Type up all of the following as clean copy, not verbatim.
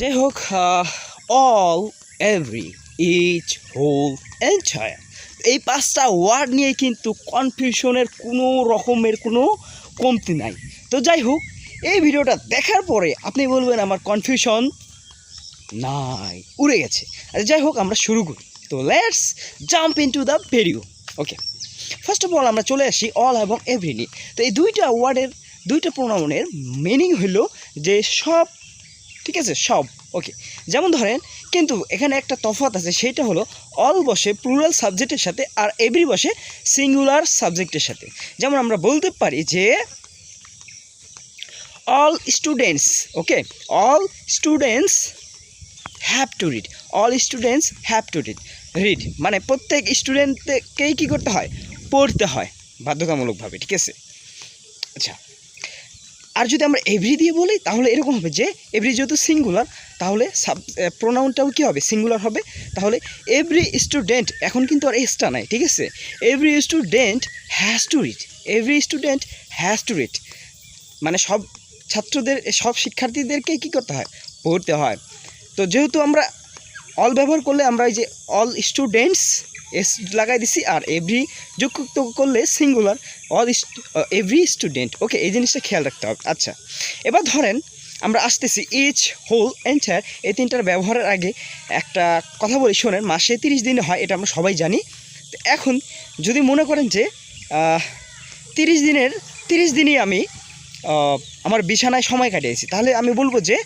যাই হোক, all, every, each, whole, entire, এই 5টা ওয়ার্ড নিয়ে কিন্তু কনফিউশনের কোনো রকমের কোনো কমতি নাই। তো যাই হোক, এই ভিডিওটা দেখার পরে আপনি বলবেন আমার কনফিউশন নাই, উড়ে গেছে। আচ্ছা যাই হোক, আমরা শুরু করি। তো let's jump into the video. Okay, first of all আমরা চলে আসি অল এবং এভরি নিয়ে। তো এই দুইটা ওয়ার্ডের, দুইটা প্রোনাউনের মিনিং হলো যে সব, ঠিক আছে, সব। ওকে, যেমন ধরেন, কিন্তু এখানে একটা তফাৎ আছে, সেটা হলো অল বসে প্লুরাল সাবজেক্টের সাথে আর এভরি বসে সিঙ্গুলার সাবজেক্টের সাথে। যেমন আমরা বলতে পারি যে all students, okay, all students have to read, all students have to read মানে প্রত্যেক স্টুডেন্টকেই কী করতে হয়, পড়তে হয় বাধ্যতামূলকভাবে, ঠিক আছে। আচ্ছা, আর যদি আমরা এভরি দিয়ে বলি তাহলে এরকম হবে যে এভরি যেহেতু সিঙ্গুলার, তাহলে প্রোনাউনটাও কী হবে, সিঙ্গুলার হবে। তাহলে এভরি স্টুডেন্ট, এখন কিন্তু আর এসটা নাই, ঠিক আছে। Every student has to read, every student has to read মানে সব ছাত্রদের, সব শিক্ষার্থীদেরকে কী করতে হয়, পড়তে হয়। তো যেহেতু আমরা অল ব্যবহার করলে আমরা এই যে অল স্টুডেন্টস এস লাগাই দিছি, আর এভরি যুক্ত করলে সিঙ্গুলার অল এভরি স্টুডেন্ট। ওকে, এই জিনিসটা খেয়াল রাখতে হবে। আচ্ছা, এবার ধরেন আমরা আসতেছি ইচ, হোল, এন্টায়ার, এই তিনটার ব্যবহারের আগে একটা কথা বলি, শোনেন। মাসে 30 দিন হয়, এটা আমরা সবাই জানি। তো এখন যদি মনে করেন যে 30 দিনই আমি আমার বিছানায় সময় কাটিয়েছি, তাহলে আমি বলবো যে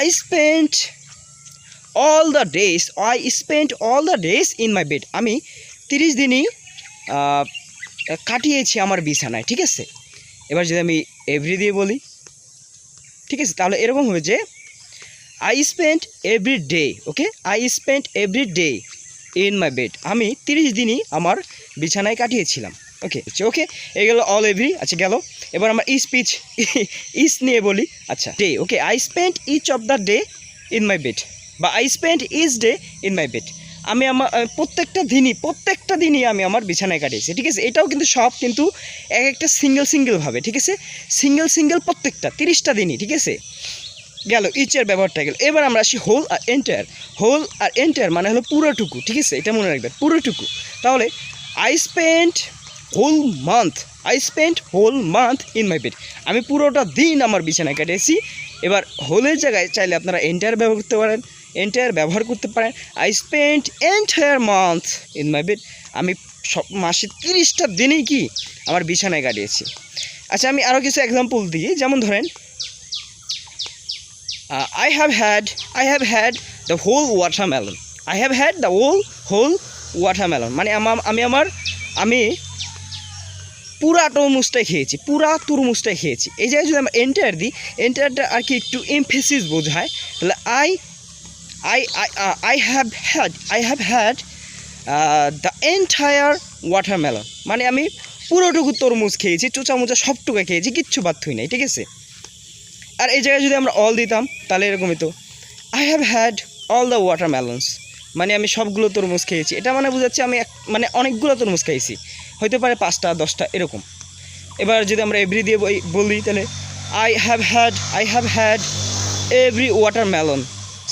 I spent all the days in my bed. আমি 30 দিনই কাটিয়েছি আমার বিছানায়, ঠিক আছে। এবার যদি আমি এভরি দিয়ে বলি, ঠিক আছে, তাহলে এরকম হবে যে I spent every day, okay, I spent every day in my bed. আমি 30 দিনই আমার বিছানায় কাটিয়েছিলাম। ওকে ওকে, এই গেল অল এভরি। আচ্ছা গেল, এবার আমরা স্পিচ ইস নিয়ে বলি। আচ্ছা, day, okay, I spent each of the day in my bed, বা I spent each day in my bed. আমি আমার প্রত্যেকটা দিনই আমি আমার বিছানায় কাটিয়েছি, ঠিক আছে। এটাও কিন্তু সব কিন্তু এক একটা সিঙ্গেলভাবে, ঠিক আছে, সিঙ্গেল প্রত্যেকটা 30টা দিনই, ঠিক আছে। গেল ইচের ব্যবহারটা গেল। এবার আমরা আসি হোল আর এন্টায়ার। হোল আর এন্টায়ার মানে হলো পুরোটুকু, ঠিক আছে, এটা মনে রাখবেন, পুরোটুকু। তাহলে I spent whole month in my bed, আমি পুরোটা দিন আমার বিছানায় কাটিয়েছি। এবার হোলের জায়গায় চাইলে আপনারা এন্টায়ার ব্যবহার করতে পারেন, I spent entire month in my bed, আমি সব মাসে 30টা দিনেই কি আমার বিছানায় কাটিয়েছি। আচ্ছা, আমি আরও কিছু এক্সাম্পল দিই। যেমন ধরেন I have had the whole watermelon. I have had the whole watermelon মানে আমি পুরা তরমুজটাই খেয়েছি, এই জায়গায় যদি আমরা এন্টায়ার দিই, এন্টায়ারটা আর কি একটু এমফেসিস বোঝায়। তাহলে I have had the entire watermelon মানে আমি পুরোটুকু তরমুজ খেয়েছি, চোচা সবটুকু খেয়েছি, কিচ্ছু বাদ থুই নাই, ঠিক আছে। আর এই জায়গায় যদি আমরা অল দিতাম তাহলে এরকমই তো, I have had all the watermelons মানে আমি সবগুলো তরমুজ খেয়েছি। এটা মানে বোঝাচ্ছে আমি মানে অনেকগুলো তরমুজ খেয়েছি, হতে পারে 5টা 10টা এরকম। এবার যদি আমরা এভরি দিয়ে বলি তাহলে I have had every watermelon,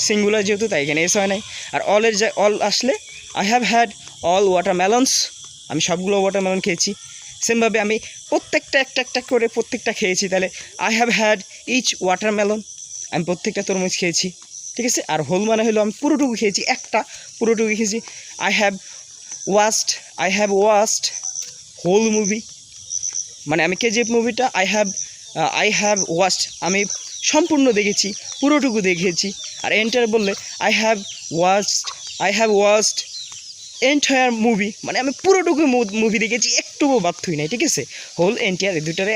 singular যেহেতু তাই এখানে এস হয় নাই। আর অল আসলে আই হ্যাভ হ্যাড অল ওয়াটারমেলনস, আমি সবগুলো ওয়াটারমেলন খেয়েছি। সেমভাবে আমি প্রত্যেকটা একটা করে প্রত্যেকটা খেয়েছি, তাহলে I have had each watermelon, আমি প্রত্যেকটা তরমুজ খেয়েছি, ঠিক আছে। আর হোল মানে হলো আমি পুরোটুকু খেয়েছি, পুরোটুকু খেয়েছি। I have watched whole movie মানে আমি কেজিএফ মুভিটা আই হ্যাভ ওয়াচড আমি সম্পূর্ণ দেখেছি, পুরোটুকু দেখেছি। আর এন্টায়ার বললে I have watched entire movie মানে আমি পুরোটুকু মুভি দেখেছি, একটুও বাদ থুই নাই, ঠিক আছে। হোল এন্টায়ার এই দুটারে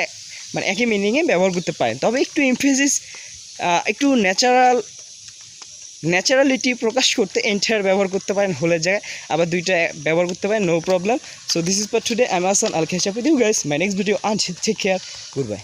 মানে একই মিনিংয়ে ব্যবহার করতে পারেন, তবে একটু এমফেসিস, একটু ন্যাচারালিটি প্রকাশ করতে এন্টায়ার ব্যবহার করতে পারেন হোলের জায়গায়, আবার দুইটা ব্যবহার করতে পারেন, no problem. So this is for today, I am Hasan, I'll catch up with you guys my next video, until take care, good by.